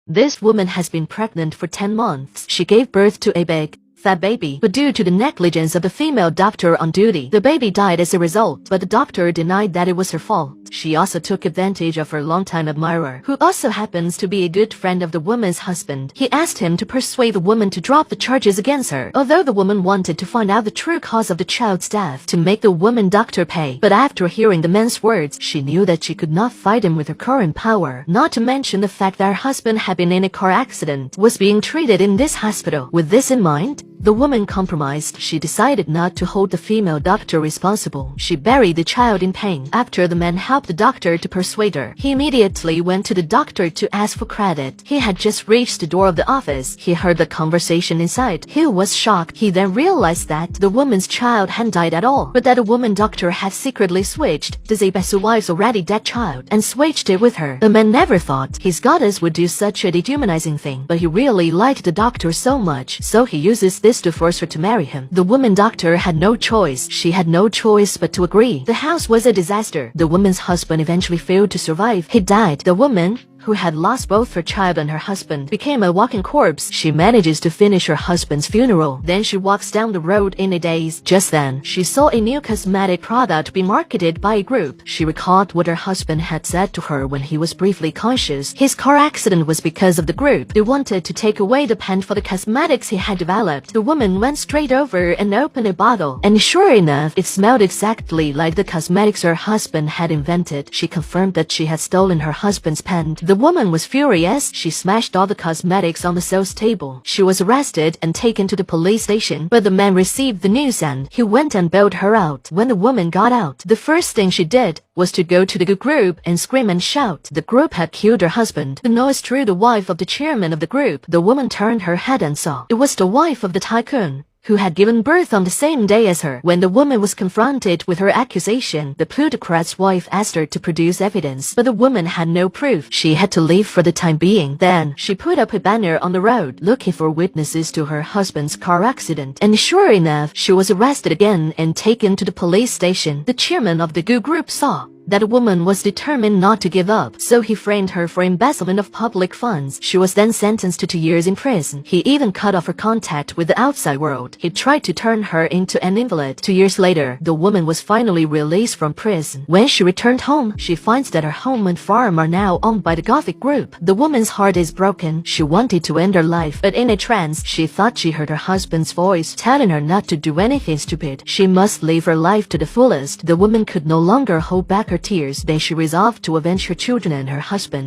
This woman has been pregnant for 10 months. She gave birth to a big, fat baby, but due to the negligence of the female doctor on duty, the baby died as a result, but the doctor denied that it was her fault. She also took advantage of her longtime admirer, who also happens to be a good friend of the woman's husband. He asked him to persuade the woman to drop the charges against her, although the woman wanted to find out the true cause of the child's death to make the woman doctor pay. But after hearing the man's words, she knew that she could not fight him with her current power, not to mention the fact that her husband had been in a car accident, was being treated in this hospital. With this in mind, the woman compromised. She decided not to hold the female doctor responsible. She buried the child in pain. After the man helped the doctor to persuade her, he immediately went to the doctor to ask for credit. He had just reached the door of the office. He heard the conversation inside. He was shocked. He then realized that the woman's child hadn't died at all, but that the woman doctor had secretly switched the Zebasu wife's already dead child and switched it with her. The man never thought his goddess would do such a dehumanizing thing, but he really liked the doctor so much, so he uses this to force her to marry him. The woman doctor had no choice. She had no choice but to agree. The house was a disaster. The woman's husband eventually failed to survive. He died. The woman, who had lost both her child and her husband, became a walking corpse. She manages to finish her husband's funeral. Then she walks down the road in a daze. Just then, she saw a new cosmetic product be marketed by a group. She recalled what her husband had said to her when he was briefly conscious. His car accident was because of the group. They wanted to take away the patent for the cosmetics he had developed. The woman went straight over and opened a bottle, and sure enough, it smelled exactly like the cosmetics her husband had invented. She confirmed that she had stolen her husband's patent. The woman was furious. She smashed all the cosmetics on the sales table. She was arrested and taken to the police station, but the man received the news and he went and bailed her out. When the woman got out, the first thing she did was to go to the group and scream and shout. The group had killed her husband. The noise drew the wife of the chairman of the group. The woman turned her head and saw it was the wife of the tycoon, who had given birth on the same day as her. When the woman was confronted with her accusation, the plutocrat's wife asked her to produce evidence, but the woman had no proof. She had to leave for the time being. Then, she put up a banner on the road looking for witnesses to her husband's car accident, and sure enough, she was arrested again and taken to the police station. The chairman of the group saw that a woman was determined not to give up, so he framed her for embezzlement of public funds. She was then sentenced to 2 years in prison. He even cut off her contact with the outside world. He tried to turn her into an invalid. 2 years later, the woman was finally released from prison. When she returned home, she finds that her home and farm are now owned by the Gothic group. The woman's heart is broken. She wanted to end her life, but in a trance, she thought she heard her husband's voice telling her not to do anything stupid. She must live her life to the fullest. The woman could no longer hold back her tears. Then she resolved to avenge her children and her husband.